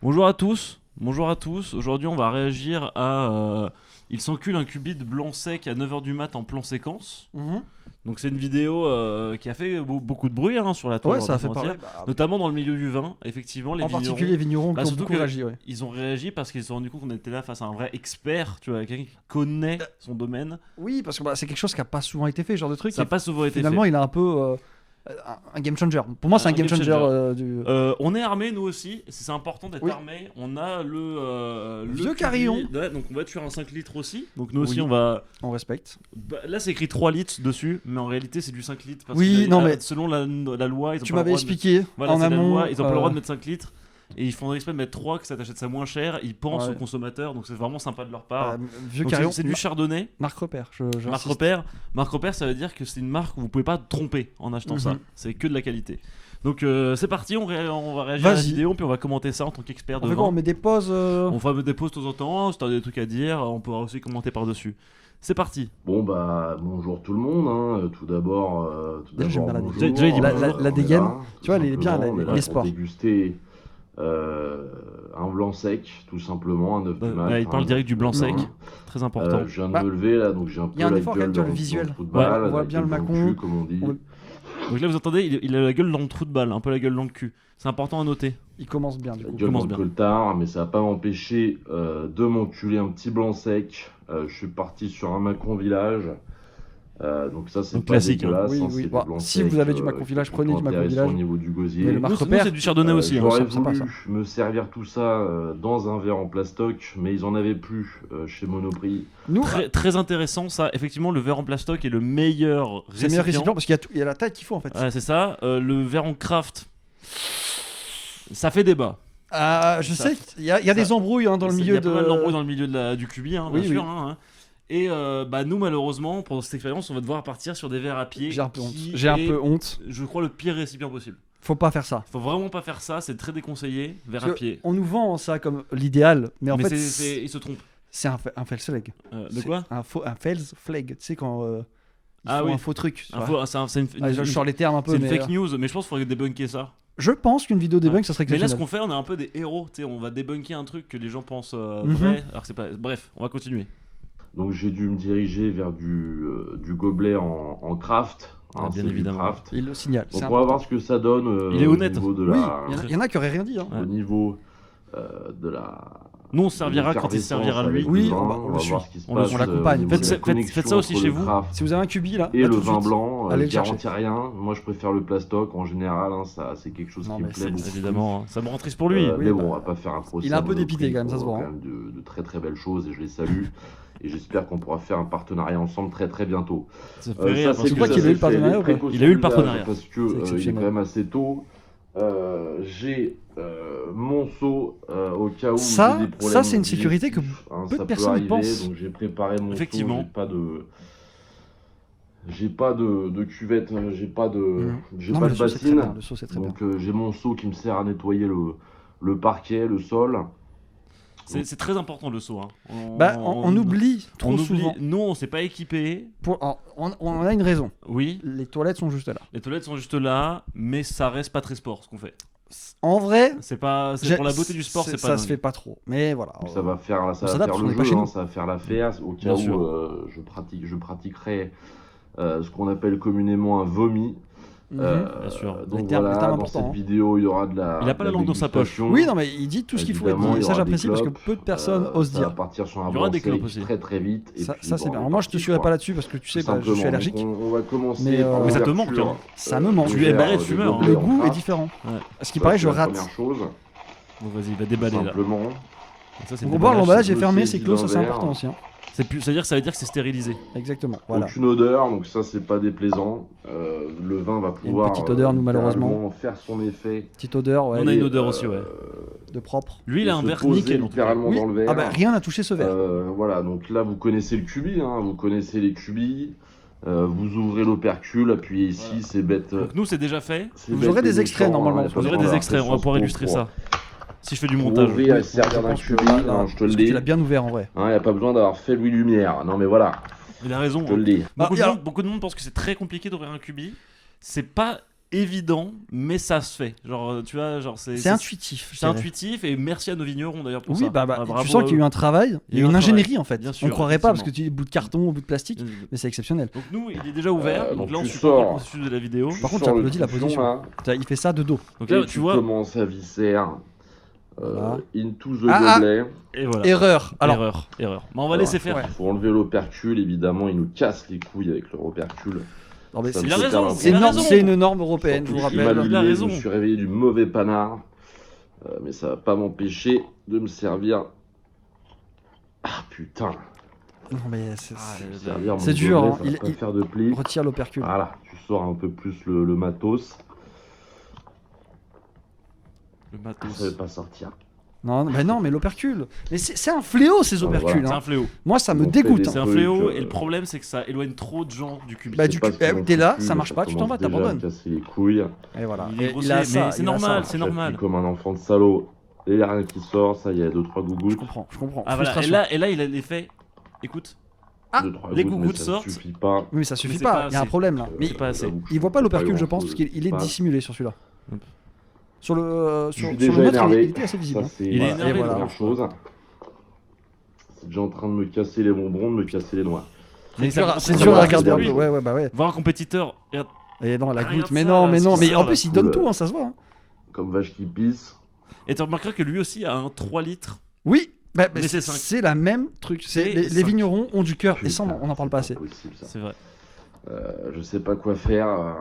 Bonjour à tous. Bonjour à tous. Aujourd'hui, on va réagir à il s'encule un qubit blanc sec à 9h du mat en plan séquence. Donc c'est une vidéo qui a fait beaucoup de bruit sur la toile. Ouais, ça a on va fait pas se parler. mentir. Notamment dans le milieu du vin. Effectivement, les En vignerons. particulier les vignerons qui ont surtout beaucoup que réagi. Ouais. Ils ont réagi parce qu'ils se sont rendus compte qu'on était là face à un vrai expert, tu vois, quelqu'un qui connaît son domaine. Oui, parce que c'est quelque chose qui n'a pas souvent été fait, ce genre de truc. Ça n'a et pas souvent été finalement, fait. il a un peu un game changer. Pour moi, c'est un game changer. On est armé nous aussi, c'est important d'être Oui. armé. On a le Vieux qubit. carillon. Ouais, donc on va tuer un 5 litres aussi. Donc nous aussi Oui. on va. On respecte. Là c'est écrit 3 litres dessus, mais en réalité c'est du 5 litres. Parce Oui, que, non, mais selon la loi, ils ont Tu pas le m'avais droit de- expliqué Voilà, en c'est la amont. loi, ils ont pas le droit de mettre 5 litres. Et ils font exprès de mettre 3, que ça t'achète ça moins cher. Ils pensent Ouais. aux consommateurs, donc c'est vraiment sympa de leur part. Vieux Donc carillon. c'est du chardonnay. Marque repère. Marque repère. Marque repère, ça veut dire que c'est une marque où vous pouvez pas tromper en achetant ça. Mhm. C'est que de la qualité. Donc c'est parti, on va réagir à la Vas-y. vidéo, puis on va commenter ça en tant qu'expert de On fait vin. quoi? On met des pauses. On fera des pauses de temps en temps, si t'as des trucs à dire, on pourra aussi commenter par-dessus. C'est parti. Bon bah bonjour tout le monde, tout d'abord Déjà, j'aime bien la bonjour. dégaine. Déjà, il dit La- bonjour. la On est dégaine, là, tu vois, elle est bien, simplement, on est là les pour sports. déguster un blanc sec, tout simplement, un œuf du mat. Il parle direct du blanc sec, Non. très important. Je viens de Bah, me lever là, donc j'ai un peu y a un la effort quand gueule même, tu vois, dans le visuel. trou de Ouais, balle, on voit la bien gueule le dans macon. cul, comme on dit. On- Donc là vous entendez, il a la gueule dans le trou de balle, un peu la gueule dans le cul. C'est important à noter. Il commence bien du La coup. gueule commence dans le bien. coltard, mais ça va pas m'empêcher de m'enculer un petit blanc sec. Je suis parti sur un Macon Village. Donc ça c'est Donc pas classique, dégueulasse, Oui, hein, oui. c'est Bon, du blanc si sec, vous avez du Macon qui est Village, prenez plutôt du Macon intéressant Village. au niveau du gosier. Mais le Marque Nous repère. c'est du chardonnay aussi. ouais, J'aurais c'est sympa, voulu me servir tout ça dans un verre en plastoc, mais ils en avaient plus chez Monoprix. Nous, Très intéressant ça. Effectivement, le verre en plastoc est le meilleur c'est le meilleur récipient récipient. parce qu'il y a la taille qu'il faut en fait. Ouais, c'est ça. Le verre en craft, ça fait débat. Je Ça- sais qu'il y a des embrouilles dans le Il y milieu a pas mal d'embrouilles dans le milieu du cubi, bien Oui, sûr. oui. Et nous, malheureusement, pour cette expérience, on va devoir partir sur des verres à pied. J'ai un peu honte. qui J'ai un est, peu honte. Je crois, le pire récipient possible. Faut pas faire ça. Faut vraiment pas faire ça, c'est très déconseillé. Verre à Parce que pied. on nous vend ça comme l'idéal, mais en Mais fait il se trompe. c'est un Felsflag. De C'est quoi un Felsflag. Tu sais quand ils Ah font oui. un faux truc. tu Un vois. faux- c'est une- Je sors les termes un peu, c'est une mais fake news, mais je pense qu'il faudrait débunker ça. je pense qu'une vidéo debunk ça serait Mais là, ce exceptionnel. qu'on fait, on est un peu des héros. Tu sais, on va débunker un truc que les gens pensent Mhm. vrai, alors que c'est pas. Bref, on va continuer. Donc j'ai dû me diriger vers du gobelet en craft. Ah, bien c'est du évidemment. craft. Il le signale. Donc c'est on va voir ce que ça donne Il est au honnête. niveau de Oui, la... il y en a qui auraient rien dit. Hein. Ouais. Au niveau de la... Nous, on se servira quand il servira lui. Oui, on on va le suit. voir ce qui se On le passe. suit. On l'accompagne. au niveau de la Faites connexion ça aussi entre chez le vous. craft Si vous avez un cubi là, et là, le tout de vin suite, blanc, allez je le chercher. garantis rien. Moi, je préfère le plastoc en général. Ça, c'est quelque chose Non, qui me mais plaît c'est- beaucoup. Évidemment, ça me rend triste pour lui. Mais Oui, bon, bah, on va pas faire un procès. il est un à peu dépité Monoprix quand même, ça se pour voit, quand même de très très belles choses et je les salue. Et j'espère qu'on pourra faire un partenariat ensemble très très bientôt. Ça fait rire. Ça, parce c'est que crois que qu'il ça a eu le s'est fait, partenariat les ou pas précautions Il a eu le d'usage, partenariat. parce que C'est il est exceptionnel. quand même assez tôt. J'ai mon seau au cas où Ça, j'ai des problèmes. ça, c'est une sécurité que digestifs, peu de ça peut personnes y arriver, pensent. Donc j'ai préparé mon Effectivement. seau. J'ai pas de cuvette, j'ai pas de Non, mais le seau, c'est très bassine. bien. Le seau, c'est très bien. Donc j'ai mon seau qui me sert à nettoyer le parquet, le sol. c'est très important le saut. On oublie trop souvent. Nous, on s'est pas équipé. On a une raison. Oui, Les toilettes sont juste là. les toilettes sont juste là, mais ça reste pas très sport ce qu'on fait. En vrai, C'est pour la beauté du sport, c'est pas ça se dingue. fait pas trop. Mais voilà. Mais ça va faire, on s'adapte, on le est pas jeu, chez nous. ça va faire l'affaire. Au Bien cas sûr. où je pratiquerai ce qu'on appelle communément un vomi. Mhm. Bien sûr. Donc Les termes voilà, dans importants, cette hein. vidéo, il y aura de la. Il a pas de la langue dans sa poche. dégustation. Oui, non, mais il dit tout ce qu'il faut être Évidemment, dit. il y Ça, aura j'apprécie des parce que clopes, peu de personnes osent Ça va dire. partir sur un Il y aura blanc des clopes sec aussi. très très vite. Et Ça, puis, ça, c'est bon, bien. on est Alors moi, je te parti, suivrai quoi. pas là-dessus parce que tu sais, Tout bah, je suis simplement. allergique. Donc, on va commencer Mais, par mais ça te l'ouverture, manque, hein. Ça me manque. du Tu es verre barré de de fumeur, gobelet Le en goût est craft. différent. Ouais. À ce qui Ça, paraît, c'est je la rate. première chose, Bon, vas-y, va tout déballer là. simplement. Donc ça, c'est Pour le boire, déballage. l'emballage est c'est fermé, le c'est clos, ça c'est verre. important aussi. Hein. Ça veut dire que c'est stérilisé. Exactement. Voilà. Aucune odeur, donc ça c'est pas déplaisant. Le vin va Il y a une pouvoir petite odeur, nous, malheureusement. littéralement faire son effet. Petite odeur, ouais, On a Et, une odeur aussi, ouais. de propre. Lui, il a et un se verre poser nickel en tout cas. littéralement Oui. dans le verre. Ah bah rien n'a touché ce verre. Voilà, donc là vous connaissez le cubi, hein, vous connaissez les cubis. Vous ouvrez l'opercule, appuyez ici, Voilà. c'est bête. Donc nous, c'est déjà fait. c'est Vous bête aurez et des extraits, méchant, normalement, hein, vous Vous aurez voilà, des extraits, on va Sciences pouvoir Po illustrer pour- ça. Si je fais du pour montage. ouvrir et Je servir d'un pense que cubi, là, hein, je te le parce que tu dis. l'as bien ouvert en vrai. Il n'y a pas besoin d'avoir fait Louis Lumière. Non mais voilà, Il a raison. je te le hein. dis. Beaucoup, Ah, de monde pense que c'est très compliqué d'ouvrir un cubi. C'est pas évident, mais ça se fait. Genre, tu vois, genre C'est intuitif. C'est intuitif, et merci à nos vignerons d'ailleurs pour ça. Oui, Bravo tu sens qu'il y a eu un travail, il y a eu une ingénierie en fait. Bien sûr, On croirait pas parce que effectivement. tu dis bout de carton, bout de plastique, mais c'est exceptionnel. Donc nous, il est déjà ouvert. Donc là, on tu suit pas le sors. processus de la vidéo. Par contre, Sors j'applaudis le la bouchon, position. là, Il fait ça de dos. Donc là, et tu vois. commences à visser Voilà. into the Ah, gobelet. Et voilà. Erreur. Alors, Erreur. Mais on va Alors, laisser faire. ouais. Faut enlever l'opercule, évidemment, il nous casse les couilles avec leur opercule. non, mais Ça c'est me Il a fait raison, perdre un il a peu. raison. c'est une norme européenne, je vous Surtout qu'il m'a rappelle. Il a allumé, raison. Je me suis réveillé du mauvais panard. Mais ça va pas m'empêcher de me servir. Ah putain. Non, mais Me servir mon c'est dur, gobelet, hein. ça va pas faire de pli. retire l'opercule. Voilà, tu sors un peu plus le matos. Le Ça matos. va pas sortir. Non, mais l'opercule. Mais c'est un fléau ces Ah, opercules. C'est hein. un fléau. Moi, ça me On fait dégoûte. des hein. C'est un trucs, fléau, et le problème, c'est que ça éloigne trop de gens du cubi. Bah, C'est du pas coup, ce qu'ils m'ont t'es là, foutu, ça marche pas, tu t'en vas, commence déjà à t'abandonnes. me casser les couilles. Et voilà. Il est Et grossier, a mais ça, c'est il a normal, ça. c'est normal. J'appuie comme un enfant de salaud. Et y a rien qui sort, ça y a 2-3 Je gougouttes. comprends. Ah voilà, Frustration. et là, il a l'effet. Écoute, Ah, 2-3 les gouttes, mais gougouttes ça sortent. suffit pas. Oui, mais ça suffit c'est pas, pas il y a un assez. problème là. Mais c'est pas assez. j'avoue que il voit pas je l'opercule, je grand pense, chose. parce qu'il est Pas- dissimulé sur celui-là. Hop. Sur le Je suis sur déjà le nôtre, énervé. il était assez visible. Ça, hein. c'est Il est voilà, énervé, la voilà. première chose. C'est déjà en train de me casser les bonbons, de me casser les noix. Mais C'est ça- dur va, à regarder un c'est peu. lui. Ouais, bah ouais. Voir un compétiteur. Regarde, Et non, la Regarde goutte. ça, Mais là, non, ce mais qui en sort, plus, là. il donne Cool. tout, hein, ça se voit. hein. Comme vache qui pisse. et tu remarqueras que lui aussi a un 3 litres. Oui, bah, Mais c'est cinq. c'est la même truc. Et Les cinq. vignerons ont du cœur. Et ça, Putain, on n'en parle pas assez. c'est possible, ça. C'est vrai. Je sais pas quoi faire.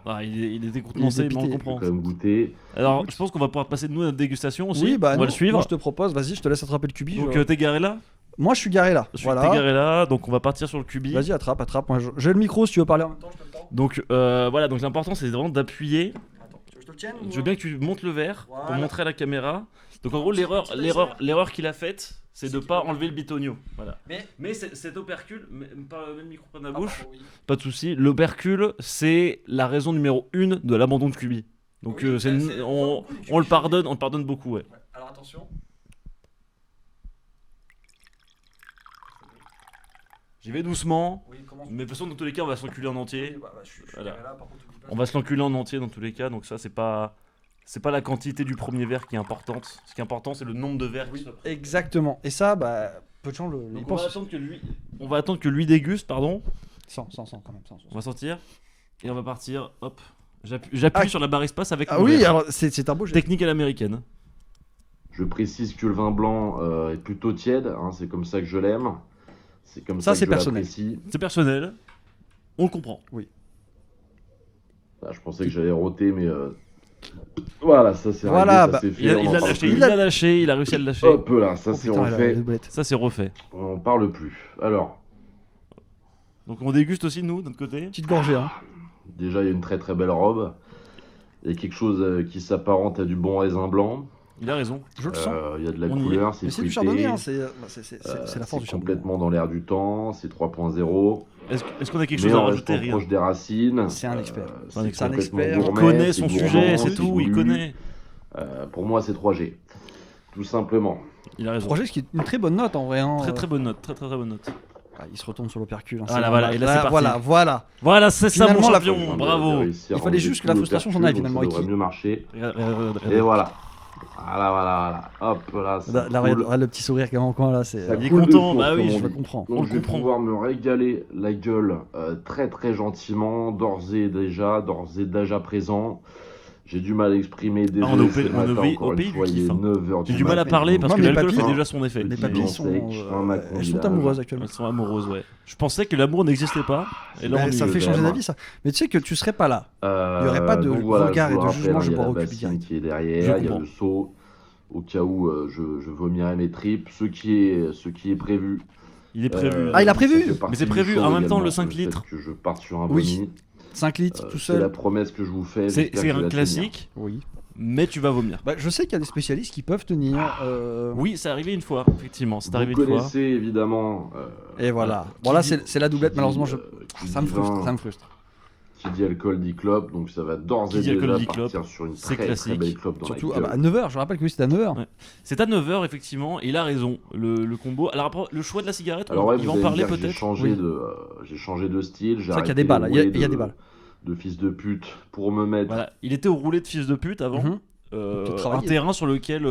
Ah, il est Il est décontenancé, mais on dépité. Je vais comprend. quand même goûter. Alors, je pense qu'on va pouvoir passer de nous à notre dégustation aussi. Oui, bah on va non, le suivre. Moi, je te propose, vas-y, je te laisse attraper le cubi. Donc, t'es garé là. Moi, je suis garé là. Je suis Voilà. garé là, donc on va partir sur le cubi. Vas-y, attrape. Moi, j'ai le micro si tu veux parler en même temps. Je te le tends. Donc voilà, donc l'important c'est vraiment d'appuyer. Attends, tu veux que je te le tienne ou- Je veux bien que tu montes le verre pour Voilà. montrer à la caméra. Donc en gros l'erreur qu'il a faite, c'est de pas enlever le bitonio. Voilà. Mais cet opercule, pas le même micro près de la Ah, bouche, pardon, oui. pas de souci. L'opercule, c'est la raison numéro 1 de l'abandon de cubi. Donc Oui, c'est bah, une- c'est- on le pardonne beaucoup, ouais. Ouais, alors attention. J'y vais doucement, Oui, comment mais de toute façon dans tous les cas on va se l'enculer en entier. je suis Voilà. garé là, par contre, oublie pas. On va se l'enculer en entier dans tous les cas, donc ça c'est pas la quantité du premier verre qui est importante. Ce qui est important c'est le nombre de verres qui Oui, soient pris. exactement. Et ça, bah, peu de gens le Donc on pensent. va attendre que lui déguste, pardon. Sans quand même. Sans. On va sortir et on va partir. Hop. J'appuie Ah. sur la barre espace avec Ah mon oui, verre. alors c'est un beau jet. Technique à l'américaine. Je précise que le vin blanc est plutôt tiède. Hein, c'est comme ça que je l'aime. C'est comme Ça, ça, c'est que je personnel. l'apprécie. C'est personnel. On le comprend. Ah, je pensais que j'allais roter, mais voilà, ça c'est Voilà, réglé, bah, ça c'est fait. Il on en l'a parle lâché, plus. il l'a lâché, il a réussi à le lâcher. Hop là, ça Oh, c'est putain, refait. la boulette. Ça c'est refait. On n'en parle plus. Alors, Donc on déguste aussi nous de notre côté. Petite gorgée, hein. déjà il y a une très très belle robe. Il y a quelque chose qui s'apparente à du bon raisin blanc. Il a raison. Je le sens. Il y a de la On y couleur, c'est Mais c'est du fruité. chardonnay, hein. C'est la force du C'est chardonnay. complètement dans l'air du temps, c'est 3.0. Est-ce qu'on a quelque Mais chose à on reste rajouter? Rien. proche des racines. C'est un expert. C'est un C'est expert. complètement Il Il gourmet, connaît c'est son gourmand, sujet, c'est tout. Il goûtu. connaît. Pour moi, c'est 3G. Tout simplement. Il a raison. Projet, ce qui est une très bonne note en vrai. Hein. Très très bonne note. Très très très bonne note. Ah, il se retourne sur l'opercule. Hein. Voilà, C'est voilà, normal. et là, c'est parti. Voilà. Voilà, c'est ça mon Finalement, la- champion. Bravo. Il fallait juste que la frustration s'en aille, finalement, Ça et devrait qu'il- mieux marcher. Regarde, regarde, Et regarde. voilà. Voilà. Hop là. ça Là, coule. regarde le petit sourire qu'il y a en coin là. C'est. Ça Il est coule de content, source, bah oui, comme on Je dit. comprends. On Donc le je vais comprend. pouvoir me régaler la gueule très très gentiment, d'ores et déjà présent. J'ai du mal à exprimer des on est au pays du kiff, hein. 9h J'ai du mal à parler parce Moi, que mes l'alcool papilles- fait déjà son effet. Mes Petit papilles blanc sont, sec, un Macron elles sont village. amoureuses actuellement. Elles sont amoureuses, ouais. Je pensais que l'amour n'existait pas. Et là, Ben, on y ça est. fait changer d'avis ça. Mais tu sais que tu serais pas là. Il y aurait pas de donc voilà, regard je et vous de le jugement, rappelle, je il y a bois la au cul bassine direct. qui est derrière, Je il y a comprends. le seau au cas où je vomirais mes tripes. Ce qui est prévu. Il est prévu. Ah, il a prévu. ça fait partie Mais c'est du prévu, show en même temps, également, le 5 fait litres. Que je parte sur un Oui. vomi. 5 litres tout C'est la seul. promesse que je vous fais. C'est j'espère que je un vais la classique, Oui. mais tu vas vomir. Bah, je sais qu'il y a des spécialistes qui peuvent tenir. Oui, c'est arrivé une fois, effectivement. C'est tenir. arrivé Vous une fois. connaissez évidemment. Et voilà. qui Bon là dit- c'est la doublette qui malheureusement. dit, Ça me qui dit frustre. vin, Ça me frustre. Qui dit alcool dit clope, donc ça va d'ores Qui et dit alcool déjà dit clope, partir sur une c'est très classique. très belle clope dans Surtout la gueule. à 9h. Je rappelle que oui c'était à 9h. Ouais. C'est à 9h, effectivement, et il a raison. Le combo. Alors, après, le choix de la cigarette, Alors ouais, il vous va en allez me parler dire que peut-être. j'ai changé de style. C'est vrai qu'il y a des balles. Il y a des balles. de fils de pute pour me mettre. Voilà, il était au roulé de fils de pute avant. Mhm. Un terrain sur lequel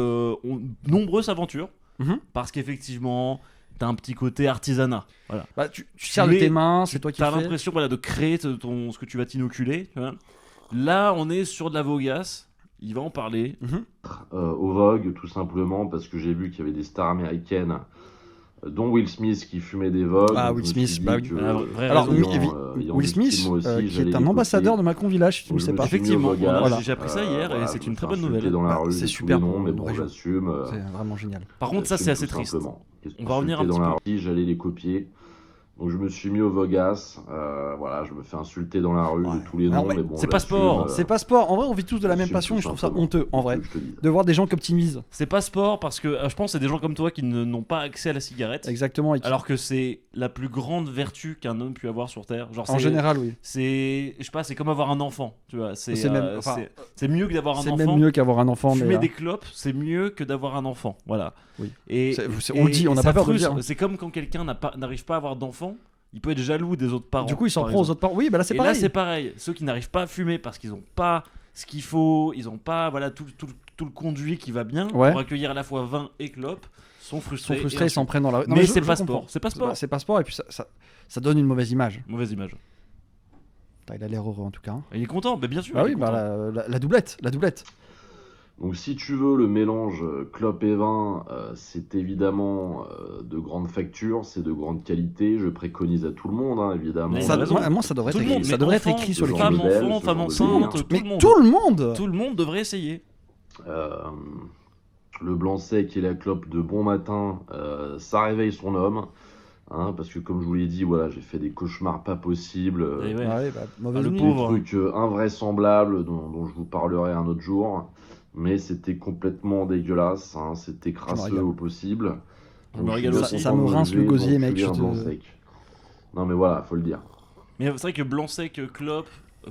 nombreuses aventures. Mhm. Parce qu'effectivement, t'as un petit côté artisanat. Voilà. Bah, tu sers de tes mains, c'est toi qui T'as le fais. l'impression de créer ce que tu vas t'inoculer. Tu vois. Là, on est sur de la Vogas. Il va en parler. Mhm. Au Vogue, tout simplement parce que j'ai vu qu'il y avait des stars américaines, dont Will Smith qui fumait des Vogue. Ah, Donc Will je me suis Smith, dit bah oui. que, Alors, ayant Will du style, Smith, moi aussi, qui j'allais est un les ambassadeur copier. de Macron Village, si tu ne Donc, sais je me pas. suis mis au Effectivement, Vogas, voilà, j'ai appris ça hier et voilà, c'est je une me très fais bonne insulter nouvelle. dans la Bah, rue, c'est j'ai super tous les noms, pour mais une bon, région. j'assume. C'est vraiment génial. Par contre, ça, c'est assez tout triste. simplement. On va revenir un Insulter petit dans peu. la rue, j'allais les copier. Donc je me suis mis au Vogas, voilà, je me fais insulter dans la rue Ouais. de tous les Alors, noms, ouais, mais bon, c'est pas j'assume, sport, C'est pas sport. En vrai, on vit tous de la même j'assume passion tout et je trouve ça simplement. honteux, en vrai, Qu'est-ce que je te dise. de voir des gens qui optimisent. C'est pas sport parce que je pense que c'est des gens comme toi qui n'ont pas accès à la cigarette. Exactement. Et qui- Alors que c'est la plus grande vertu qu'un homme peut avoir sur Terre. Genre, en général, oui. je sais pas, c'est comme avoir un enfant. Tu vois, C'est même- enfin, c'est mieux que d'avoir un C'est enfant. même mieux qu'avoir un enfant. Fumer Mais, des clopes, c'est mieux que d'avoir un enfant. Voilà. Oui. Et, on le dit, on n'a ça pas peur de le frustre. dire. C'est comme quand quelqu'un n'arrive pas à avoir d'enfant, il peut être jaloux des autres parents. Du coup, ils s'en par prend aux exemple. autres parents. Oui, bah là, c'est Et pareil. là, c'est pareil. Ceux qui n'arrivent pas à fumer parce qu'ils n'ont pas ce qu'il faut, ils n'ont pas tout le conduit qui va bien Ouais. pour accueillir à la fois vin et clopes, sont Ils frustrés. sont frustrés, et ils s'en prennent dans la rue. Non, Mais je c'est pas comprends. sport. C'est pas sport. C'est pas sport et puis ça donne une mauvaise image. Mauvaise image. Putain, il a l'air heureux en tout cas. Hein. Il est content, mais bien sûr. Bah il est oui, bah content. la doublette, la doublette. Donc si tu veux, le mélange clope et vin, c'est évidemment de grande facture, c'est de grande qualité. Je préconise à tout le monde, hein, évidemment. Mais Ça, raison. moi, ça devrait Tout être le monde, écrit. Ça mais devrait être enfants, écrit sur les ce femmes, genre de belle, enfants, ce femmes genre de enceintes, délire. tout Mais le monde. tout le monde. Tout le monde devrait essayer. Le blanc sec et la clope de bon matin, ça réveille son homme. Hein, parce que comme je vous l'ai dit, voilà, j'ai fait des cauchemars pas possibles. Et ouais. Ouais, bah, mauvaise le nuit. Des pauvre. trucs invraisemblables dont je vous parlerai un autre jour. Mais c'était complètement dégueulasse, hein, c'était me crasseux régale. au possible. Je Donc, me je suis régale bien aussi. content Ça me de rince le lever, gosier, d'enculer mec, je un te- blanc sec. Non mais voilà, faut le dire. Mais c'est vrai que blanc sec, clope,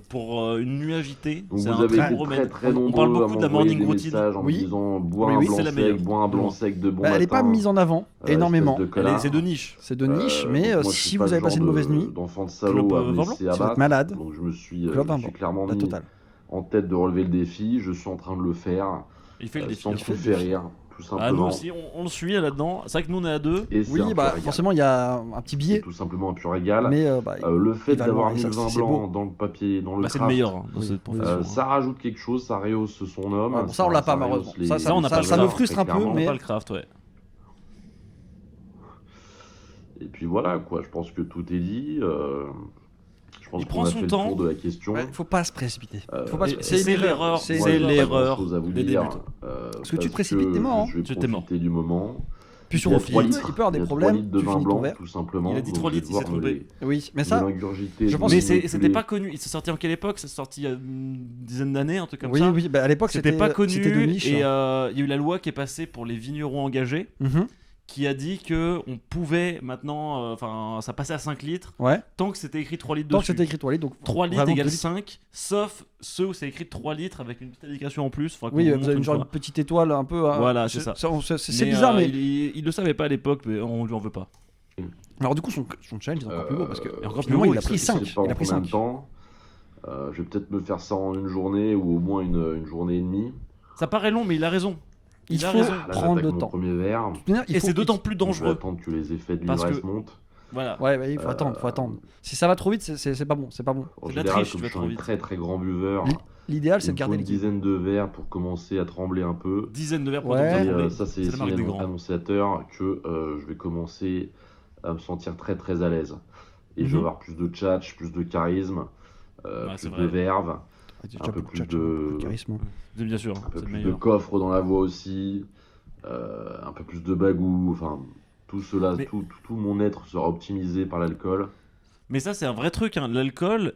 pour une nuit agitée, Donc c'est vous un avez très été bon très remède. très On nombreux parle à beaucoup de la m'envoyer morning des routine. messages en Oui. me disant bois Oui, un oui, blanc c'est la sec, meilleure. bois un blanc Non. sec de bon Bah, elle est matin. pas mise en avant énormément. espèce de connard. C'est de niche. C'est de niche, mais donc moi, je suis si pas vous le avez passé genre une mauvaise nuit, d'enfant de Clope, salaud à vin me blanc. laisser si vous êtes abattre. malade, Donc je me suis, clope, vin je me suis blanc, clairement la mis totale. en tête de relever le défi. Je suis en train de le faire. Il fait le défi. Sans hein. tout faire rire, tout Ah, nous simplement. aussi, on le suit là-dedans. C'est vrai que nous, on est à deux. Et c'est un Oui, pur bah régal. forcément, il y a un petit C'est billet, tout simplement un pur régal. mais Le fait il va d'avoir loin, et mis ça, le vin c'est blanc beau. dans le papier, dans le Bah, c'est le craft, meilleur hein, dans Oui, cette oui, profession. ça rajoute quelque chose, ça rehausse son homme. Ouais, bon, ça, on l'a pas, rehausse malheureusement. les- Ça, on n'a pas le ça me craft, frustre un très peu, clairement. On mais n'a pas le craft, ouais. Et puis voilà, quoi, je pense que tout est dit. Je pense Il qu'on prend a son fait temps. le tour de la question. il faut pas se précipiter. Faut Et pas c'est une l'erreur, c'est Moi, c'est j'ai une pas l'erreur grand-chose à vous des dire, débutants. Parce que tu te précipites, t'es mort, hein. Je vais Tu t'es mort. profiter du moment. Puis Il sur y a le 3 fil, litres, il peut avoir des il y a 3 problèmes, litres de tu vin finis ton blanc, verre. tout simplement. Il a dit Donc, 3 je vais litres, il s'est devoir me trompé. Oui, mais me ça, l'ingurgiter, je de pense- Mais m'inoculer. c'était pas connu. Il s'est sorti en quelle époque? Ça s'est sorti il y a une dizaine d'années, un truc comme oui, ça. oui, bah à l'époque C'était pas connu. c'était de niche. Et il y a eu la loi qui est passée pour les vignerons engagés, Mhm. qui a dit que on pouvait maintenant, enfin, ça passait à 5 litres Ouais. tant que c'était écrit 3 litres Tant que dessus. c'était écrit 3 litres, donc 3 litres vraiment égale 2 litres. 5, sauf ceux où c'est écrit 3 litres avec une petite indication en plus. Faudra qu'on Oui, vous vous montre avez une genre fois. une petite étoile un peu. Voilà, c'est ça. C'est Mais, bizarre, mais. il le savait pas à l'époque, mais on lui en veut pas. Alors, du coup, son challenge est encore plus beau parce que. Et encore plus finalement, beau, il a il pris sait 5. Je sais pas Il a en pris combien de 5. temps. Je vais peut-être me faire ça en une journée ou au moins une journée et demie. Ça paraît long, mais il a raison. Il a faut raison. Là, prendre j'attaque le mon temps. premier verre. Et c'est d'autant plus Donc, je vais dangereux. attendre que les effets de Parce l'ivresse que- montent. Voilà. Ouais, il faut attendre, faut attendre. Si ça va trop vite, c'est pas bon, c'est pas bon. En C'est de la général, triche, comme tu vas je suis trop un vite. très très grand buveur, L'idéal, c'est il de me faut garder une l'équilibre. dizaine de verres pour commencer à trembler un peu. Dizaines de verres pour Ouais. te Et trembler. ça, c'est C'est la marque des grands. annonciateur que je vais commencer à me sentir très très à l'aise. Et je Mhm. vais avoir plus de tchatch, plus de charisme, c'est plus vrai. de verve, Ah, déjà un peu beaucoup plus tchatch, beaucoup de- de charisme. Bien sûr, un peu c'est le plus de meilleur. coffre dans la voix aussi, un peu plus de bagou, enfin tout cela, Mais- tout mon être sera optimisé par l'alcool. Mais ça, c'est un vrai truc. Hein. L'alcool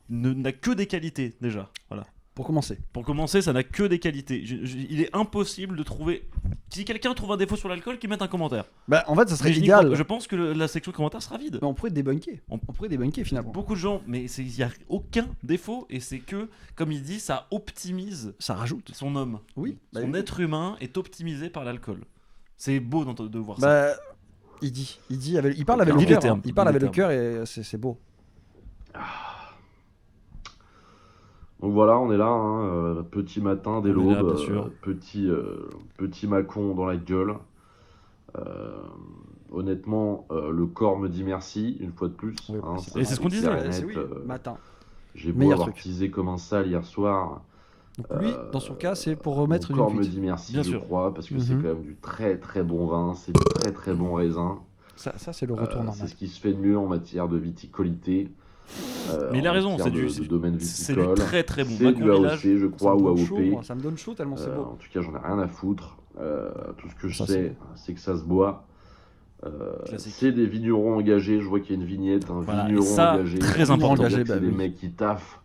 n'a que des qualités déjà. Voilà. Pour commencer. Pour commencer, ça n'a que des qualités. Il est impossible de trouver. Si quelqu'un trouve un défaut sur l'alcool, qu'il mette un commentaire. Bah, en fait, ça serait Mais je n'y idéal. crois pas. Je pense que la section de commentaires sera vide. Mais on pourrait débunker. On- On pourrait débunker finalement. Beaucoup de gens, mais il n'y a aucun défaut et c'est que, comme il dit, ça optimise Ça rajoute. son homme. Oui. bah Son oui. être humain est optimisé par l'alcool. C'est beau de voir ça. Bah, il parle avec Il le dit les cœur. termes, Il parle il dit avec les le cœur et c'est beau. Donc voilà, on est là, hein, petit matin dès On est là, l'aube, bien sûr. petit Macon dans la gueule. Euh, Honnêtement, le corps me dit merci, une fois de plus. Oui, hein, c'est- ça, et c'est ce qu'on disait, clair et c'est net, oui, matin. j'ai beau Meilleur avoir truc. teasé comme un sale hier soir. Donc lui, dans son cas, c'est pour remettre Mon une corps me cuite. dit merci, Bien je sûr. crois, parce que c'est Mhm. quand même du très très bon vin, c'est du très très bon raisin. Ça c'est le retour C'est normal. ce qui se fait de mieux en matière de viticolité. Mais il a en raison, matière de domaine c'est viticole. du très très bon. C'est Macon du AOC, Village, je Ça crois, me ou donne chaud, AOP. moi. Ça me donne chaud tellement c'est beau. En tout cas, j'en ai rien à foutre. Tout ce que je Ça, sais, c'est que ça se boit. Classique. C'est des vignerons engagés. Je vois qu'il y a une vignette, un Voilà, et vigneron ça, engagé. très Ça veut important. dire que c'est Bah des oui. mecs qui taffent.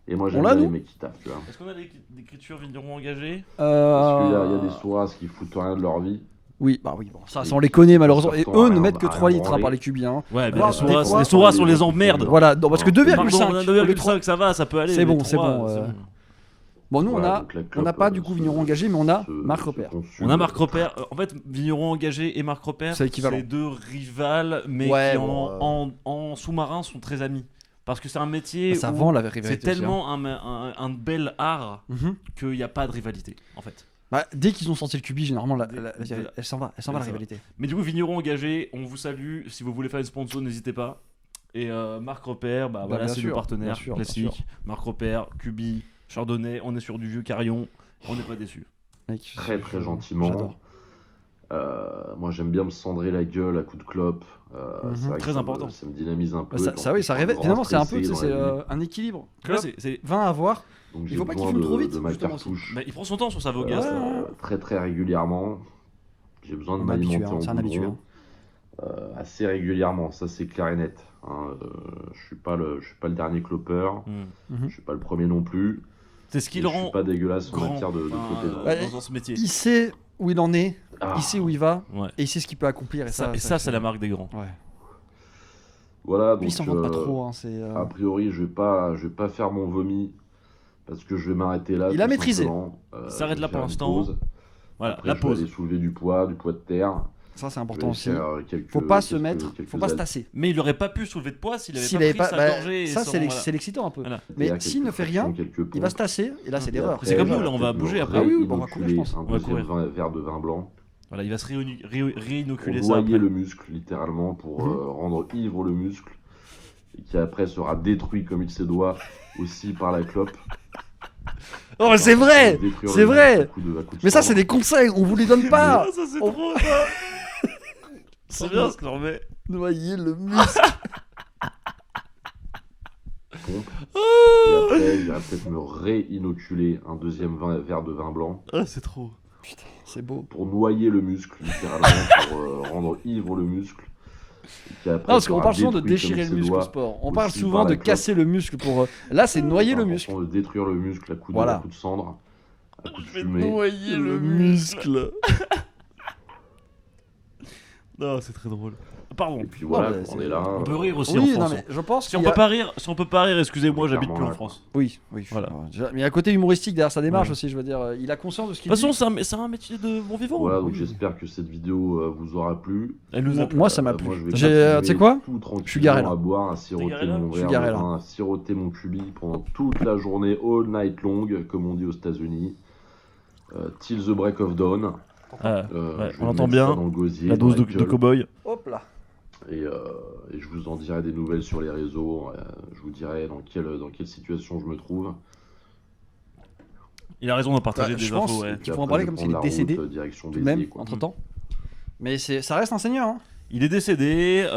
Et moi, j'aime On l'a, bien les nous mecs qui taffent, tu vois. Est-ce qu'on a l'écriture vigneron engagé? Parce qu'il y a des sourasses qui foutent rien de leur vie. Oui, bah oui, bon, ça Et on les connaît qui malheureusement. passent Et leur temps eux à ne rien- mettent que à 3 rien litres branler. par les cubiens. Hein. Ouais, mais Voire les des fois- Soras, on les gens qui emmerde. font Voilà, donc, parce que Non. 2,5. Pardon, on a au lieu de 3. 2,5, ça va, ça peut aller. C'est mais bon, c'est 3, bon, c'est bon. Bon, nous Voilà, on a, donc la on clope, n'a pas du coup vigneron engagé, mais on a Marc Repère. On a Marc Repère. En fait, Vigneron engagé et Marc Repère, C'est équivalent. c'est deux rivales, mais Ouais, qui bon, en sous-marin sont très amis. Parce que c'est un métier Ça où vend la rivalité. c'est aussi, hein. tellement un bel art Mhm. qu'il n'y a pas de rivalité, en fait. Bah, dès qu'ils ont senti le cubi, généralement, Dès- elle s'en va ça la va. rivalité. Mais du coup, Vigneron engagé, on vous salue. Si vous voulez faire une sponsor, n'hésitez pas. Et Marc Repère, bah voilà, bien c'est sûr, le partenaire bien sûr, bien sûr. classique. Marc Repère, Cubi, Chardonnay, on est sur du vieux carillon, on n'est pas déçus. Mec, Très très gentiment. J'adore. Moi j'aime bien me cendrer la gueule à coups de clope. Mhm. C'est vrai que Très ça important. ça me dynamise un peu. Bah, ça, oui, ça révèle. Finalement, c'est un peu, tu sais, c'est un équilibre. Là, Hop, c'est- 20 à voir. Donc il j'ai faut pas qu'il besoin fume trop vite, de ma justement, aussi. cartouche Bah, il prend son temps sur sa Vogas. là. très très régulièrement. J'ai besoin de On est habitué, m'alimenter hein, en c'est un habitué, goudron. Assez régulièrement, ça c'est clair et net. Hein. Je suis pas le dernier clopeur, Hmm. je suis pas le premier non plus. C'est ce qui Et le je suis rend pas dégueulasse en grand matière de enfin, clopédie. Ouais. dans ce métier. Il sait où il en est, Ah, il sait où il va, Ouais. et il sait ce qu'il peut accomplir. Et Ça, c'est la marque des grands. Ouais. voilà, Puis donc ils s'en vendent pas trop. Hein, c'est, a priori je vais pas faire mon vomi parce que je vais m'arrêter là. Il a tout maîtrisé. simplement. Il s'arrête Je là vais pour faire une l'instant. pause. Voilà, Après, la je vais pause. aller soulever du poids de terre. Ça, c'est Je important vais aussi. faire quelques- Faut pas se quelques- mettre, quelques faut pas se al- tasser. Mais il aurait pas pu soulever de poids s'il avait S'il pas avait pris pas, sa bah, gorgée. et ça son- c'est voilà. l'excitant un peu. Voilà. Mais quelques s'il ne fait rien, frictions, quelques il va pompes. se tasser, et là c'est Et l'erreur. après, C'est comme je nous, vais là, on va peut-être bouger me après. Ah oui, oui, bon, on va courir, je pense. Un On va deuxième courir. verre de vin blanc Voilà, il va se pour réinoculer ça noyer après. le muscle, littéralement, pour Mhm. rendre ivre le muscle, et qui après sera détruit comme il se doit aussi par la clope. Oh, mais c'est vrai, Détruire c'est le vrai. muscle à coups de Mais ça c'est cendre. des conseils, on vous les donne pas. Ah, ça c'est On- trop ça. C'est bien ce qu'on remet. Noyer le muscle. Pompe. Et après, il va peut-être me réinoculer un deuxième verre de vin blanc Ah, c'est trop. C'est beau. pour noyer le muscle, littéralement, pour rendre ivre le muscle. Et qui après Non, parce qu'on sera parle souvent de détruit déchirer comme le il se muscle au doit. sport. On aussi parle par souvent la de clope. casser le muscle pour. Là, c'est noyer le C'est muscle. important de détruire le muscle à coups Voilà. de cendre, à coups de Je vais fumée. noyer le muscle. Non, c'est très drôle. Pardon. Et puis voilà, Ouais, on c'est- est là. On peut rire aussi Oui, en non France. mais je pense Si on qu'il y peut a- pas rire, excusez-moi, j'habite plus Clairement, en là, France. Oui, oui. Voilà. Mais il y a un côté humoristique derrière sa démarche Ouais. aussi, je veux dire. Il a conscience de ce De qu'il toute dit. façon, c'est un métier de bon vivant. Voilà, donc Oui. j'espère que cette vidéo vous aura plu. Elle nous a plu. Moi, ça m'a plu. Moi, je vais J'ai- continuer tu sais quoi tout Je suis garé, là. tranquillement à boire, à T'es siroter garé, là mon Je suis verre garé, de là. vin, à siroter mon cubi pendant toute la journée, all night long, comme on dit aux États-Unis. Till the break of dawn. Ah, Je ouais, vais on entend mettre bien ça dans le gosier, la dans dose de gueule. cow-boy. Hop là. Et je vous en dirai des nouvelles sur les réseaux. Je vous dirai dans quelle situation je me trouve. Il a raison de partager Bah, des je pense- infos, ouais. Tu Puis pourras en après, parler je comme vais s'il est prendre la décédé, route, direction Tout de même, Béziers, quoi. entre temps. Mais ça reste un seigneur. Hein. Il est décédé,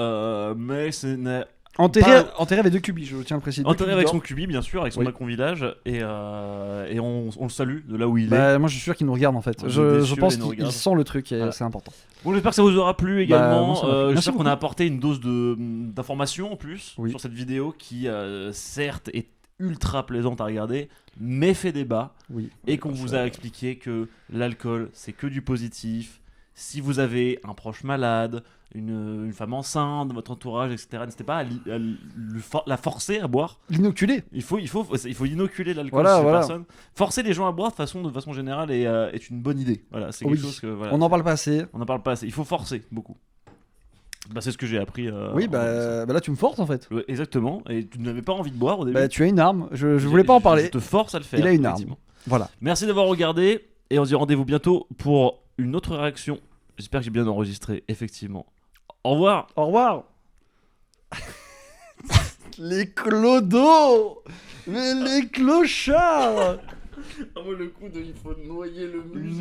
mais ce n'est Enterré, Pas- enterré avec 2 cubis, je tiens à le préciser. Deux enterré cubis avec d'or. son cubi, bien sûr, avec son Oui. Macon Village, et on le salue de là où il est. Bah, moi je suis sûr qu'il nous regarde en fait. On est Je déçus, pense il nous qu'il regarde. sent le truc et Voilà. c'est important. Bon, j'espère que ça vous aura plu également. moi, ça m'a plu. Merci J'espère qu'on a beaucoup. apporté une dose d'informations en plus Oui. sur cette vidéo qui, certes, est ultra plaisante à regarder, mais fait débat. Oui. Et qu'on vous a expliqué que l'alcool, c'est que du positif. Si vous avez un proche malade, une femme enceinte, votre entourage, etc., n'hésitez pas à la forcer à boire. L'inoculé. Il faut inoculer l'alcool Voilà, chez les voilà. personnes. Forcer les gens à boire de façon générale est une bonne idée. Voilà, c'est Oui. quelque chose que voilà, On n'en parle pas assez. on n'en parle pas assez. Il faut forcer beaucoup. Bah, c'est ce que j'ai appris. Oui, bah là tu me forces en fait. Ouais, exactement. Et tu n'avais pas envie de boire au début. Bah tu as une arme, je voulais pas en parler. Je te force à le faire. Il a une arme. effectivement. Voilà. Merci d'avoir regardé et on se dit rendez-vous bientôt pour une autre réaction. J'espère que j'ai bien enregistré, effectivement. Au revoir. Au revoir. Les clodos. Mais les clochards. Ah, moi, le coup de il faut noyer le muscle.